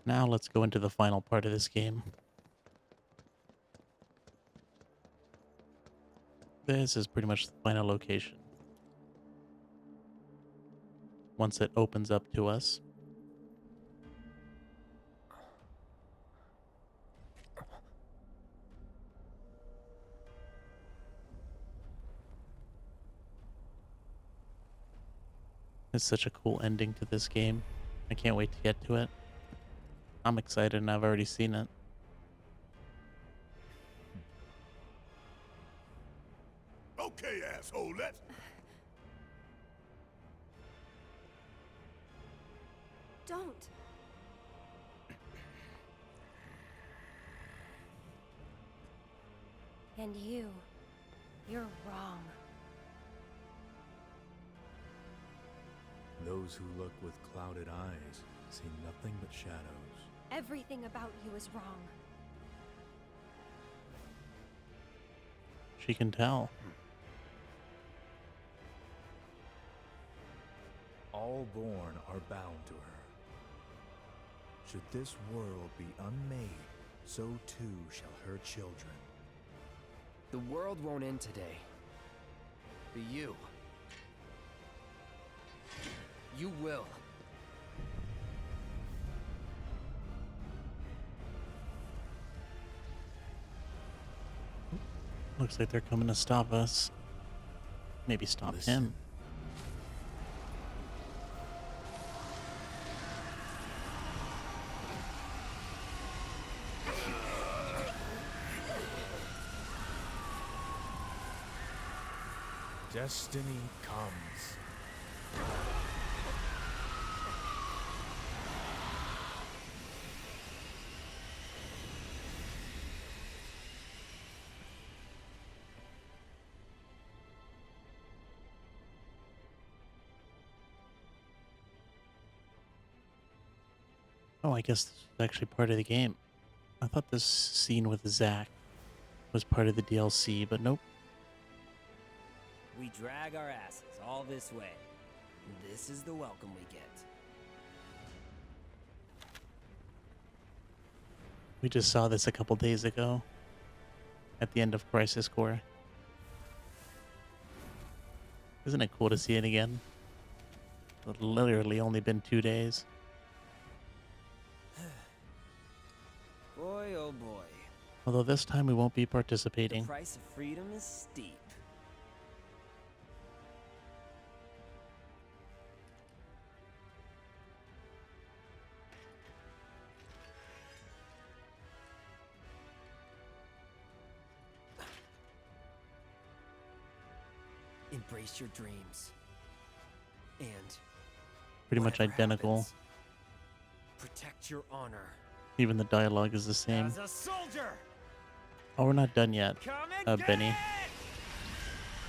Now let's go into the final part of this game. This is pretty much the final location. Once it opens up to us. It's such a cool ending to this game. I can't wait to get to it. I'm excited and I've already seen it. Okay, asshole, let's... Don't. And you're wrong. Those who look with clouded eyes see nothing but shadows. Everything about you is wrong. She can tell. All born are bound to her. Should this world be unmade, so too shall her children. The world won't end today. But you will. Looks like they're coming to stop us. Maybe stop him. Destiny comes. Oh, I guess this is actually part of the game. I thought this scene with Zack was part of the DLC, but nope. We drag our asses all this way. This is the welcome we get. We just saw this a couple days ago at the end of Crisis Core. Isn't it cool to see it again? It's literally only been 2 days. Boy, oh boy. Although this time we won't be The participating. price of freedom is steep. Embrace your dreams. And Pretty much whatever identical. happens, protect your honor. Even the dialogue is the same. As a soldier. Oh, we're not done yet, Come and get Benny. it!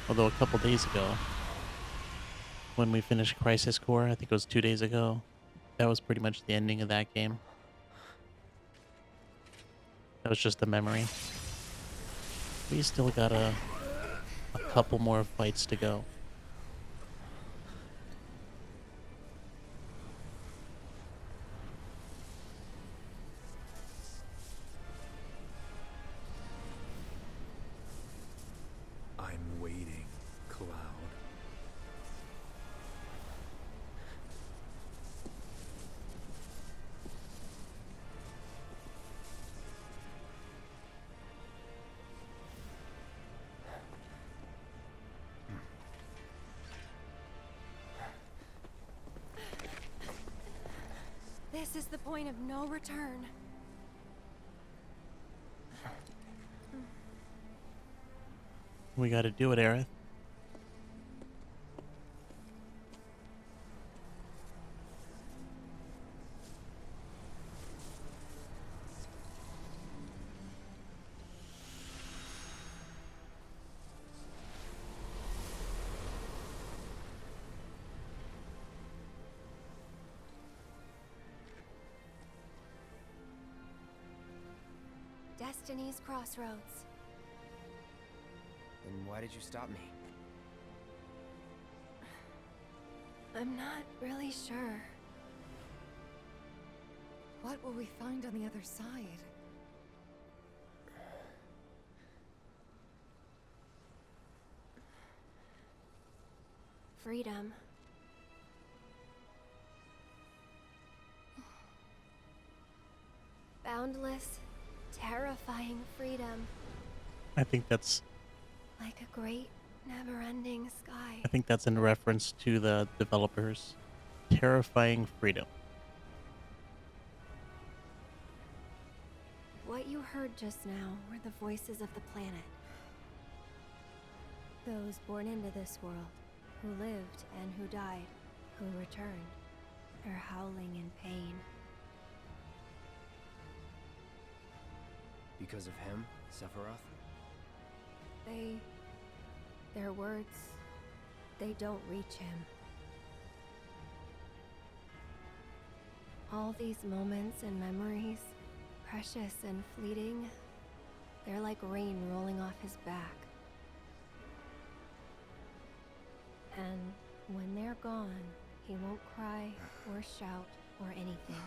Although a couple days ago, when we finished Crisis Core, I think it was 2 days ago, that was pretty much the ending of that game. That was just a memory. We still got a couple more fights to go. I'm waiting, Cloud. This is the point of no return. We gotta do it, Aerith. Destiny's crossroads. Then why did you stop me? I'm not really sure. What will we find on the other side? Freedom. Boundless, terrifying freedom. I think that's Like a great, never-ending sky. I think that's in reference to the developers. Terrifying freedom. What you heard just now were the voices of the planet. Those born into this world, who lived and who died, who returned, are howling in pain. Because of him, Sephiroth? Their words, they don't reach him. All these moments and memories, precious and fleeting, they're like rain rolling off his back. And when they're gone, he won't cry or shout or anything.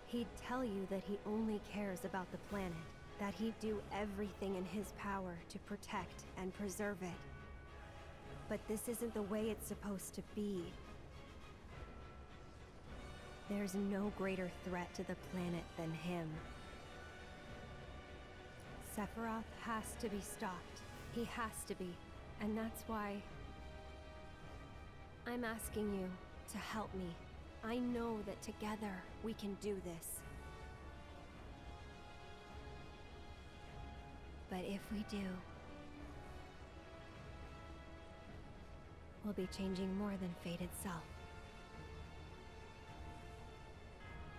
He'd tell you that he only cares about the planet, that he'd do everything in his power to protect and preserve it. But this isn't the way it's supposed to be. There's no greater threat to the planet than him. Sephiroth has to be stopped. He has to be. And that's why I'm asking you to help me. I know that together we can do this. But if we do, we'll be changing more than fate itself.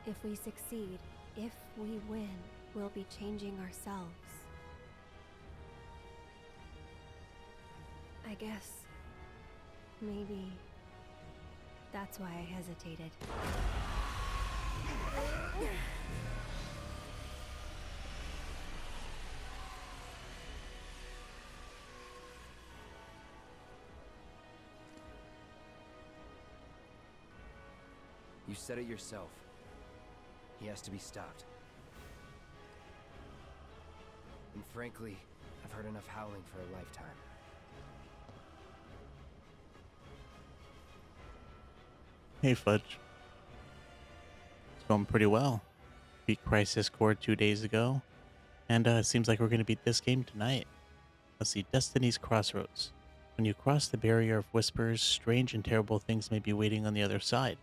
If we succeed, if we win, we'll be changing ourselves. I guess maybe that's why I hesitated. You said it yourself. He has to be stopped. And frankly, I've heard enough howling for a lifetime. Hey, Fudge. It's going pretty well. Beat Crisis Core 2 days ago. And it seems like we're going to beat this game tonight. Let's see, Destiny's Crossroads. When you cross the barrier of whispers, strange and terrible things may be waiting on the other side.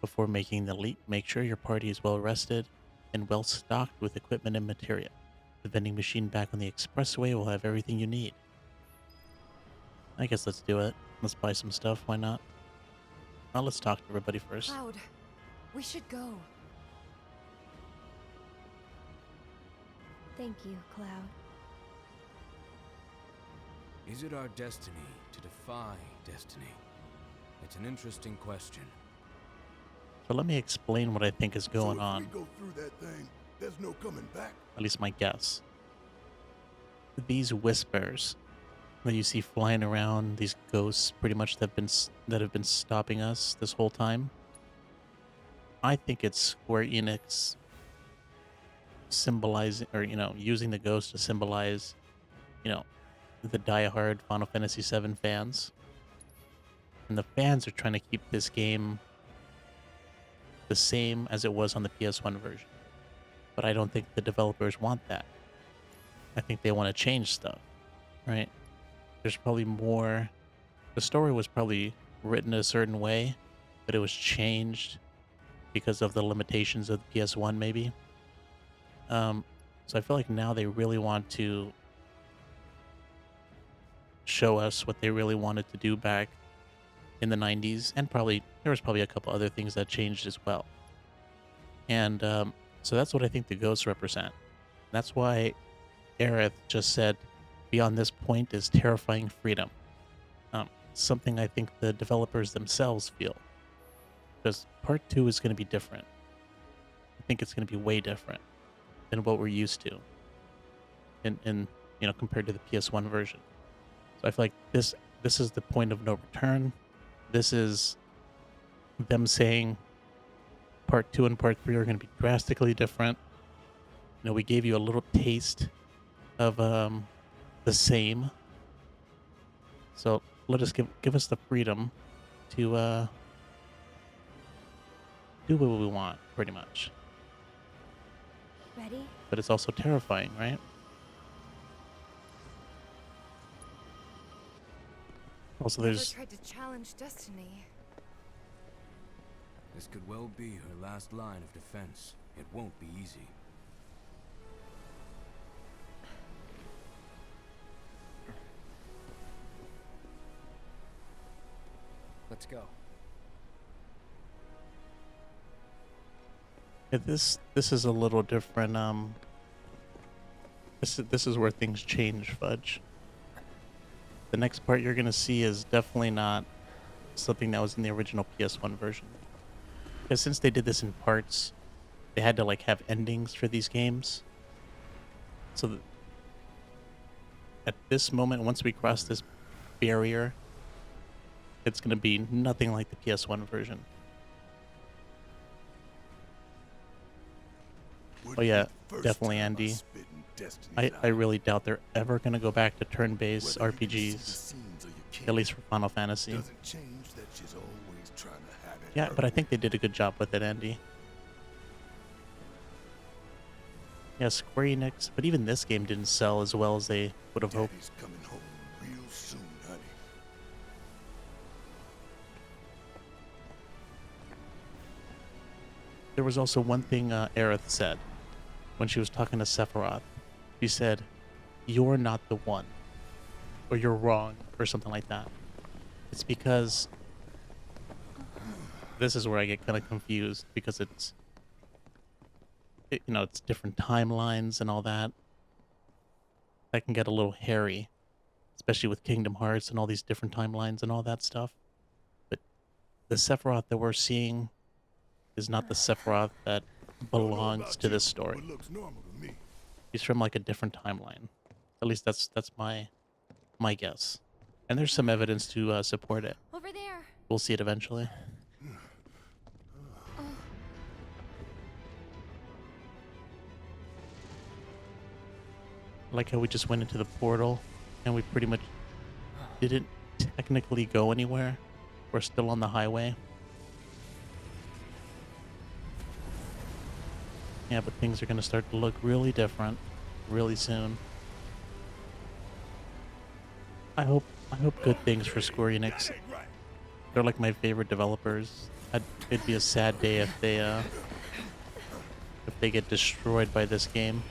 Before making the leap, make sure your party is well rested and well stocked with equipment and material. The vending machine back on the expressway will have everything you need. I guess let's do it. Let's buy some stuff, why not? Well, let's talk to everybody first. Cloud, we should go. Thank you, Cloud. Is it our destiny to defy destiny? It's an interesting question. So let me explain what I think is going so if on. we go through that thing, there's no coming back. At least my guess. These whispers that you see flying around, these ghosts pretty much that have been stopping us this whole time. I think it's square-enix symbolizing, or using the ghost to symbolize, the diehard Final Fantasy VII fans. And the fans are trying to keep this game the same as it was on the PS1 version. But I don't think the developers want that. I think they want to change stuff, right? There's probably more. The story was probably written a certain way, but it was changed because of the limitations of the PS1, maybe. So I feel like now they really want to show us what they really wanted to do back in the 90s, and there was probably a couple other things that changed as well. And so that's what I think the ghosts represent. That's why Aerith just said, beyond this point is terrifying freedom. Something I think the developers themselves feel. Because part 2 is going to be different. I think it's going to be way different than what we're used to in compared to the PS1 version. So I feel like this is the point of no return. This is them saying part 2 and part 3 are going to be drastically different. You know, we gave you a little taste of the same. So let us give us the freedom to do what we want, pretty much. Ready? But it's also terrifying, right? Also, Never there's tried to challenge destiny. This could well be her last line of defense. It won't be easy. Let's go. yeah, this is a little different. This is where things change, Fudge. The next part you're gonna see is definitely not something that was in the original PS1 version. Because since they did this in parts, they had to like have endings for these games. So at this moment, once we cross this barrier, it's gonna be nothing like the PS1 version. Would Oh yeah, be the first definitely, time I Andy. spit in Destiny's I eye. really doubt they're ever gonna go back to turn-based Whether you can see the RPGs, scenes or you can't, at least for Final Fantasy. doesn't change that she's always trying to have it Yeah, her but I way. think they did a good job with it, Andy. Yeah, Square Enix, but even this game didn't sell as well as they would have hoped. Daddy's coming home real soon, honey. There was also one thing Aerith said when she was talking to Sephiroth. She said, "You're not the one," or "You're wrong," or something like that. It's because this is where I get kind of confused because you know, it's different timelines and all that. That can get a little hairy, especially with Kingdom Hearts and all these different timelines and all that stuff. But the Sephiroth that we're seeing is not the Sephiroth that Don't know belongs about to you, this story. but looks normal to me. He's from like a different timeline. At least that's my guess. And there's some evidence to support it. Over there. We'll see it eventually. Like how we just went into the portal and we pretty much didn't technically go anywhere. We're still on the highway. Yeah, but things are going to start to look really different really soon. I hope good things for Square Enix. They're like my favorite developers. It'd be a sad day if they get destroyed by this game.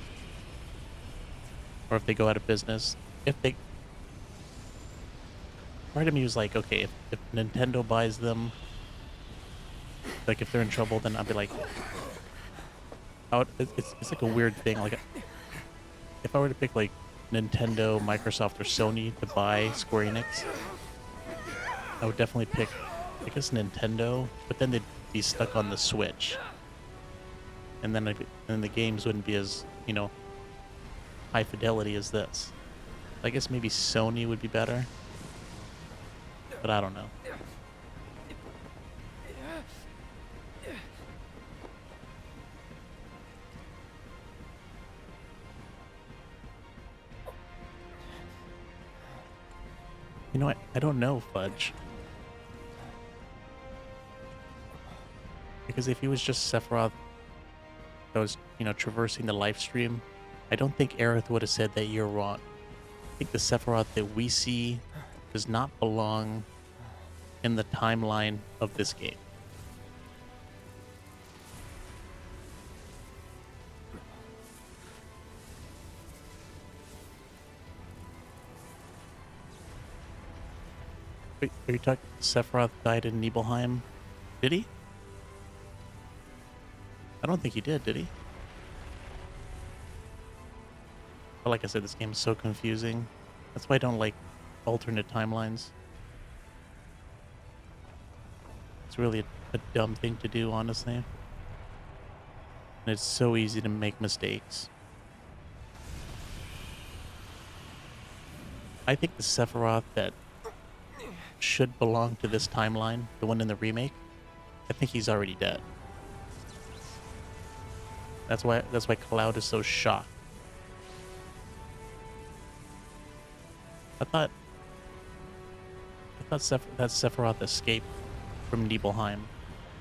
Or if they go out of business. Part of me was like, okay, if Nintendo buys them, like if they're in trouble, then I'd be like, it's like a weird thing. Like, if I were to pick like Nintendo, Microsoft, or Sony to buy Square Enix, I would definitely pick, I guess, Nintendo. But then they'd be stuck on the Switch, and then the games wouldn't be as, you know, high fidelity as this. I guess maybe Sony would be better, but I don't know. You know what? I don't know, Fudge. Because if he was just Sephiroth that was, you know, traversing the live stream, I don't think Aerith would have said that you're wrong. I think the Sephiroth that we see does not belong in the timeline of this game. Wait, are you talking Sephiroth died in Nibelheim? Did he? I don't think he did he? But like I said, this game is so confusing. That's why I don't like alternate timelines. It's really a dumb thing to do, honestly. And it's so easy to make mistakes. I think the Sephiroth that should belong to this timeline, the one in the remake, I think he's already dead. That's why Cloud is so shocked. I thought that Sephiroth escaped from Nibelheim.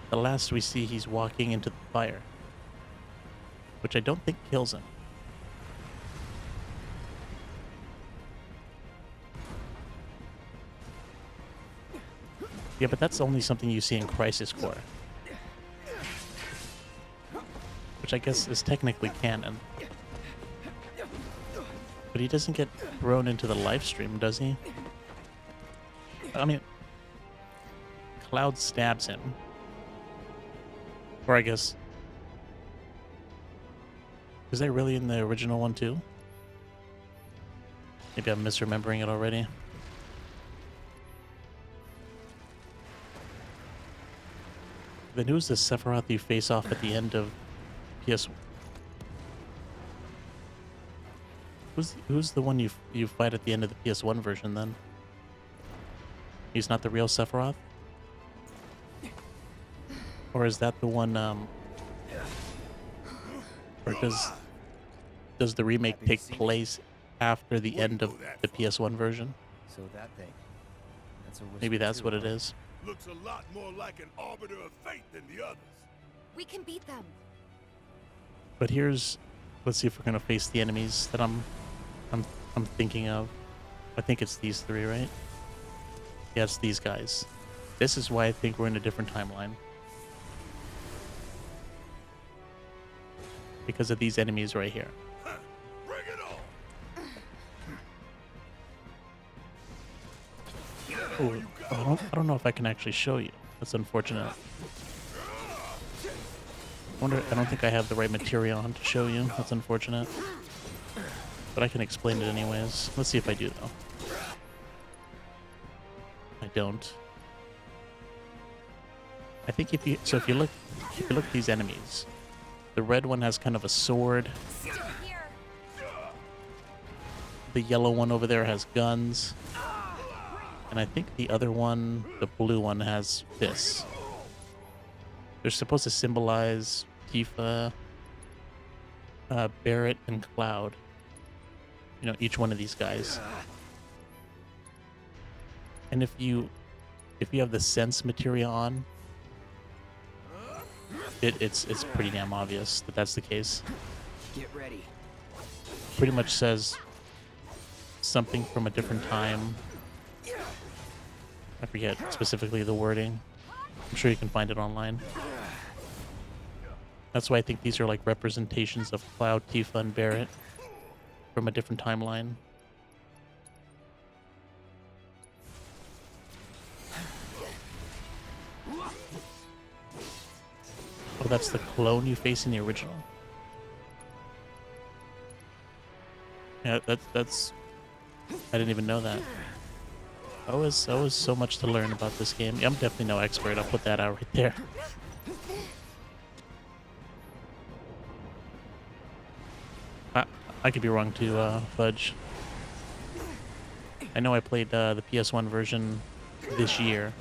The last we see, he's walking into the fire, which I don't think kills him. Yeah, but that's only something you see in Crisis Core, which I guess is technically canon. But he doesn't get thrown into the live stream, does he? I mean, Cloud stabs him. Or I guess... is that really in the original one too? Maybe I'm misremembering it already. Then who's the Sephiroth you face off at the end of PS... Who's the one you fight at the end of the PS1 version then? He's not the real Sephiroth? Or is that the one, or does the remake take place after the end of the PS1 version? So that thing. That's a whisper Maybe that's too, what it huh? is. Looks a lot more like an arbiter of fate than the others. We can beat them. But here's, let's see if we're gonna face the enemies that I'm thinking of. I think it's these three, right? Yeah, it's these guys. This is why I think we're in a different timeline. Because of these enemies right here. Bring it on! Ooh, I don't know if I can actually show you. That's unfortunate. I don't think I have the right material on to show you. That's unfortunate. But I can explain it anyways. Let's see if I do though. I don't. I think if you look at these enemies, the red one has kind of a sword. Still here. The yellow one over there has guns. And I think the other one, the blue one, has this. They're supposed to symbolize Tifa, Barret, and Cloud. You know, each one of these guys. And if you have the sense materia on, it's pretty damn obvious that that's the case. Get ready. Pretty much says something from a different time. I forget specifically the wording. I'm sure you can find it online. That's why I think these are like representations of Cloud, Tifa, and Barret from a different timeline. Oh, that's the clone you face in the original? Yeah, that's... I didn't even know that. Always so much to learn about this game. I'm definitely no expert, I'll put that out right there. I could be wrong too, Fudge. I know I played the PS1 version this year,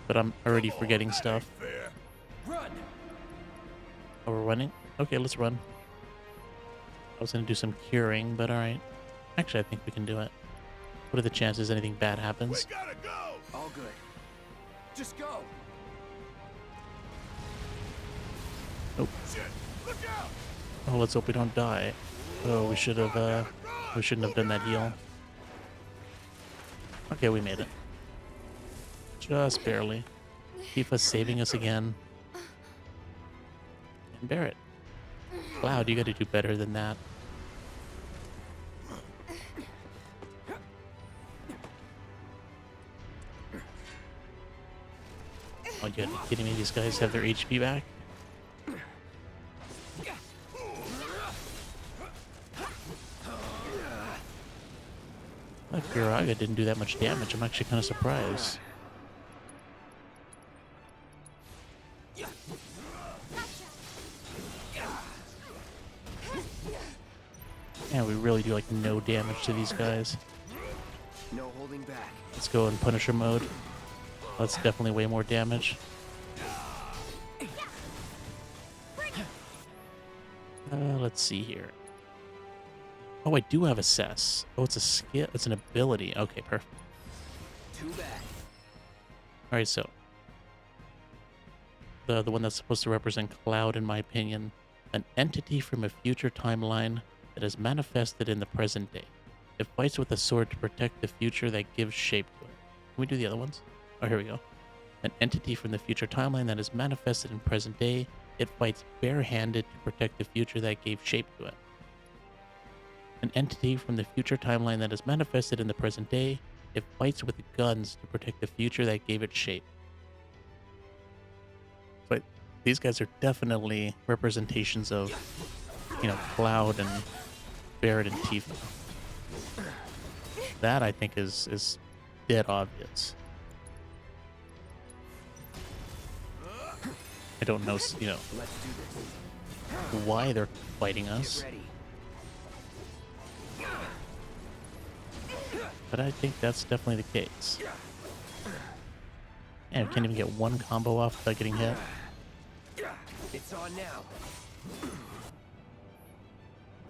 but I'm already forgetting stuff. Run. Oh, we're running? Okay, let's run. I was gonna do some curing, but alright. Actually, I think we can do it. What are the chances anything bad happens? We gotta go! All good. Just go. Oh, Shit! Look out! oh, let's hope we don't die. Oh, we shouldn't have done that heal. Okay, we made it. Just barely. Tifa's saving us again. And Barret. Cloud, you gotta do better than that. Oh, you gotta be kidding me, these guys have their HP back? Firaga didn't do that much damage. I'm actually kind of surprised. Yeah, we really do like no damage to these guys. No holding back. Let's go in Punisher mode. That's definitely way more damage. Let's see here. Oh, I do have assess. Oh, it's a skill. It's an ability. Okay, perfect. Too bad. All right, so the one that's supposed to represent Cloud, in my opinion, an entity from a future timeline that is manifested in the present day. It fights with a sword to protect the future that gives shape to it. Can we do the other ones? Oh, here we go. An entity from the future timeline that is manifested in present day. It fights barehanded to protect the future that gave shape to it. An entity from the future timeline that is manifested in the present day. It fights with guns to protect the future that gave it shape. But these guys are definitely representations of, you know, Cloud and Barrett and Tifa. That, I think, is dead obvious. I don't know, you know, Let's do this. why they're fighting Get us, ready. but I think that's definitely the case. And we can't even get one combo off without getting hit. It's on now.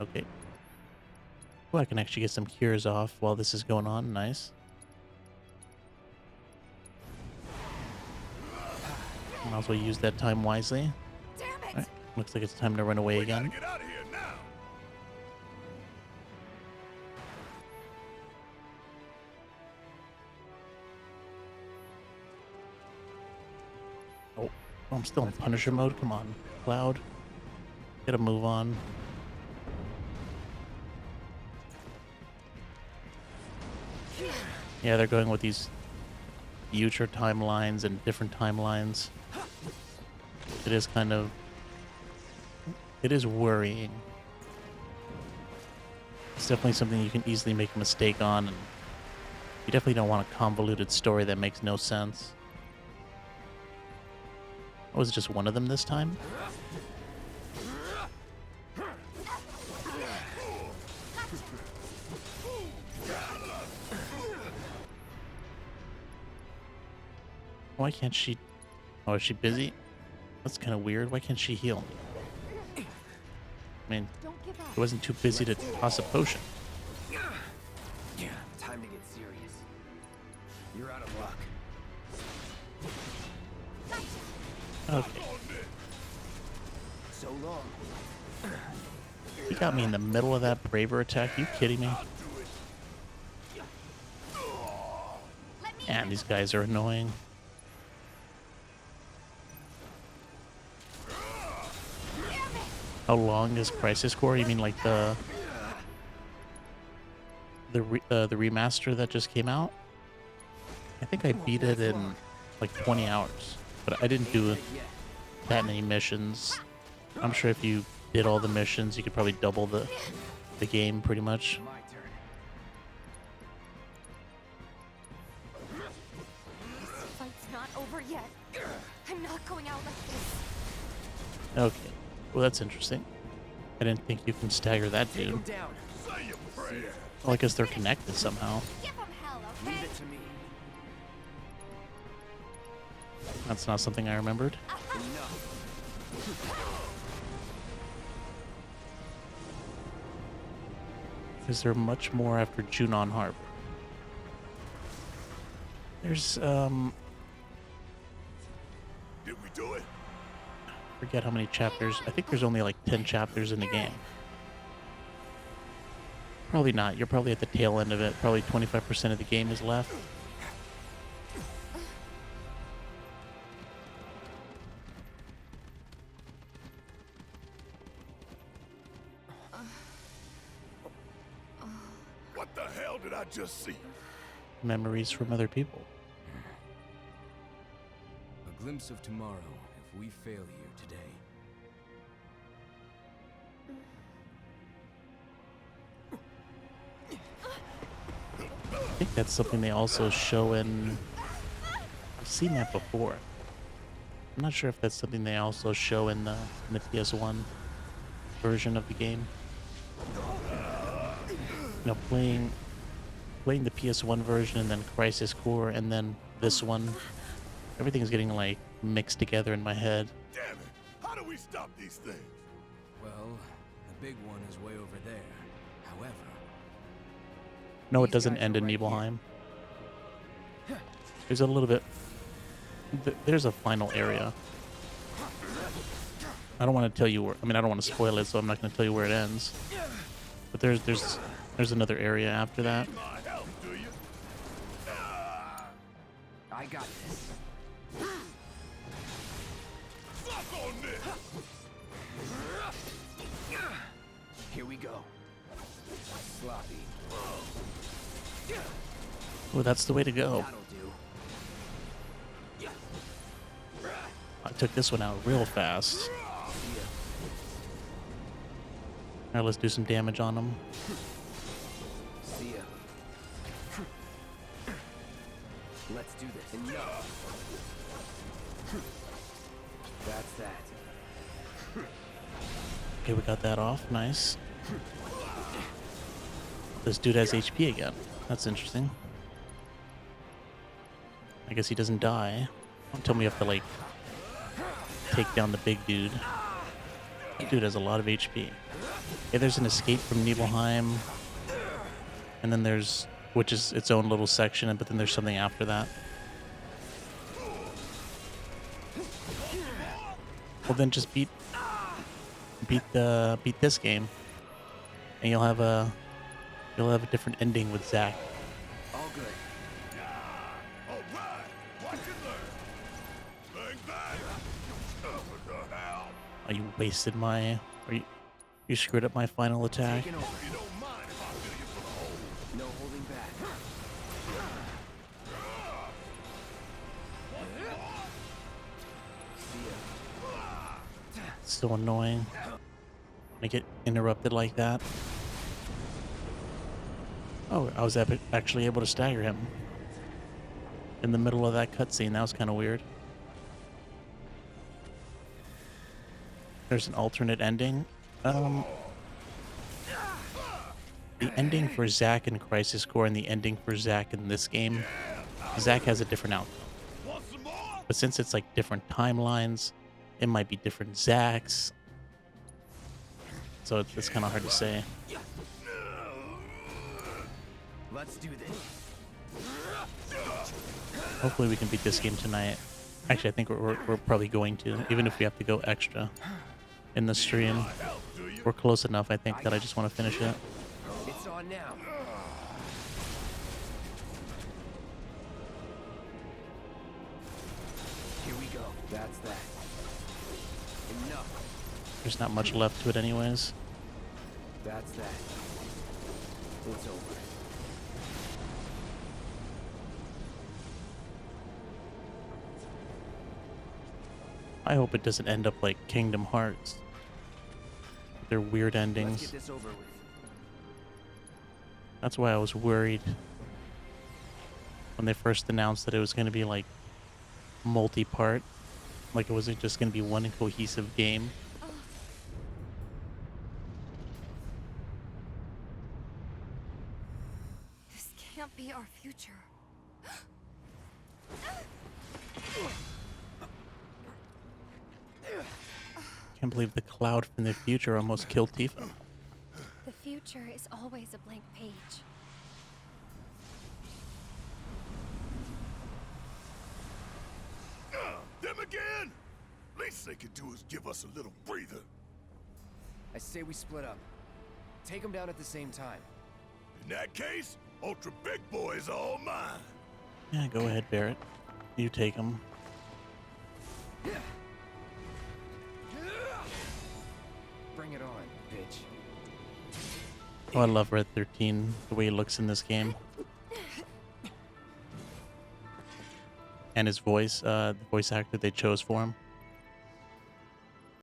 Okay. Well, I can actually get some cures off while this is going on. Nice. Might as well use that time wisely. Damn it! Alright, looks like it's time to run away We gotta again. get out of here now. Oh, I'm still in Punisher mode. Come on, Cloud. Get a move on. Yeah, they're going with these future timelines and different timelines. It is kind of... It is worrying. It's definitely something you can easily make a mistake on, and you definitely don't want a convoluted story that makes no sense. Oh, was it just one of them this time? Why can't she... Oh, is she busy? That's kind of weird. Why can't she heal? I mean, Don't give up. she wasn't too busy to toss a potion. Time to get serious. You're out of luck. Okay. So long. He got me in the middle of that Braver attack. You kidding me? Man, these guys are annoying. How long is Crisis Core? You mean like the remaster that just came out? I think I beat it in like 20 hours, but I didn't do that many missions. I'm sure if you did all the missions, you could probably double the game pretty much. My turn. This fight's not over yet. I'm not going out like this. Okay, well that's interesting. I didn't think you can stagger that Take him dude. down. Say your prayer. Well, I guess they're connected somehow. Give him hell, Leave okay? it to me. That's not something I remembered. Enough. Is there much more after Junon Harbor? There's, Did we do it? forget how many chapters. I think there's only like 10 chapters in the game. Probably not. You're probably at the tail end of it. Probably 25% of the game is left. What the hell did I just see? Memories from other people. A glimpse of tomorrow if we fail you today. I think that's something they also show in... I've seen that before. I'm not sure if that's something they also show in the PS1 version of the game. You know, playing the PS1 version and then Crisis Core and then this one. Everything's getting like mixed together in my head. Damn it! How do we stop these things? Well, big one is way over there. However, No, it these doesn't guys end are in right here. Nibelheim. There's a little bit. There's a final area. I don't want to tell you where. I mean, I don't want to spoil it, so I'm not going to tell you where it ends. But there's another area after that. My help, do you? I got this. Suck on this! Here we go. Sloppy. Oh, that's the way to go. That'll do. I took this one out real fast. All right, let's do some damage on him. See ya. Let's do this. Enough. That's that. Okay, we got that off. Nice. This dude has HP again. That's interesting. I guess he doesn't die. Don't tell me you have to, like, take down the big dude. That dude has a lot of HP. Okay, there's an escape from Nibelheim. And then there's... which is its own little section, but then there's something after that. Well, then just beat this game, and you'll have a different ending with Zack. All good. Alright, watch and learn. Bang bang! What the hell? Oh, you wasted my... you screwed up my final attack. Taking over. You don't mind if I fill you full of holes? No holding back. See ya. It's so annoying. I get interrupted like that. Oh, I was actually able to stagger him in the middle of that cutscene. That was kind of weird. There's an alternate ending. The ending for Zack in Crisis Core and the ending for Zack in this game, Zack has a different outcome. Want some more? But since it's like different timelines, it might be different Zacks. So it's kind of hard to say. Let's do this. Hopefully we can beat this game tonight. Actually, I think we're probably going to, even if we have to go extra in the stream. Help, do you? We're close enough, I think, that I just want to finish it. It's on now. Here we go. That's that. Enough. There's not much left to it anyways. That's that. It's over. I hope it doesn't end up like Kingdom Hearts. They're weird Let's endings. get this over with. That's why I was worried when they first announced that it was going to be like multi-part. Like it wasn't just going to be one cohesive game. This can't be our future. Can't believe the cloud from the future almost killed Tifa. The future is always a blank page. Them again? Least they could do is give us a little breather. I say we split up. Take them down at the same time. In that case, Ultra Big Boy is all mine. Yeah, go ahead, Barrett. You take them. Bring it on, bitch. Oh, I love Red 13, the way he looks in this game. And his voice, the voice actor they chose for him.